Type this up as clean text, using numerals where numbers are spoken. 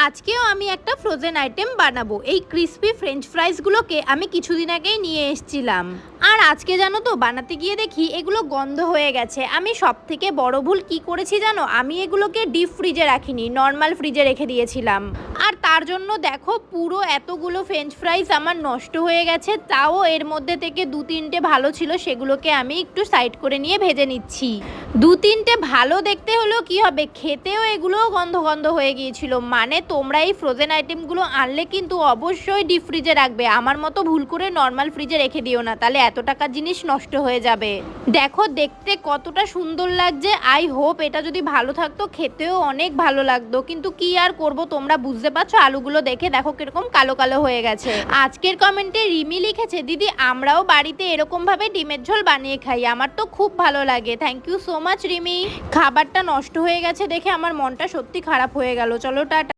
আজকেও আমি একটা ফ্রোজেন আইটেম বানাবো। এই ক্রিস্পি ফ্রেঞ্চ ফ্রাইসগুলোকে আমি কিছুদিন আগেই নিয়ে এসেছিলাম, আর আজকে জানো তো বানাতে গিয়ে দেখি এগুলো গন্ধ হয়ে গেছে। আমি সব থেকে বড় ভুল কি করেছি জানো, আমি এগুলোকে ডিপ ফ্রিজে রাখিনি, নর্মাল ফ্রিজে রেখে দিয়েছিলাম, আর তার জন্য দেখো পুরো এতগুলো ফ্রেঞ্চ ফ্রাইস আমার নষ্ট হয়ে গেছে। তাও এর মধ্যে থেকে দু তিনটে ভালো ছিল, সেগুলোকে আমি একটু সাইড করে নিয়ে ভেজে নিচ্ছি। দু তিনটে ভালো দেখতে হলেও কি হবে, খেতেও এগুলোও গন্ধ গন্ধ হয়ে গিয়েছিল। মানে তোমরা এই ফ্রোজেন আইটেমগুলো আনলে কিন্তু অবশ্যই ডিপ ফ্রিজে রাখবে, আমার মতো ভুল করে নর্মাল ফ্রিজে রেখে দিও না, তাহলে এত টাকার জিনিস নষ্ট হয়ে যাবে। দেখো দেখতে কতটা সুন্দর লাগছে, আই হোপ এটা যদি ভালো থাকতো খেতেও অনেক ভালো লাগতো, কিন্তু কি আর করব, তোমরা বুঝতে পারছো আলুগুলো দেখে দেখো কিরকম কালো কালো হয়ে গেছে। আজকের কমেন্টে রিমি লিখেছে, দিদি আমরাও বাড়িতে এরকম ভাবে ডিমের ঝোল বানিয়ে খাই, আমার তো খুব ভালো লাগে। Thank you so much Rimi. খাবারটা নষ্ট হয়ে গেছে দেখে আমার মনটা সত্যি খারাপ হয়ে গেল। চলো টাটা।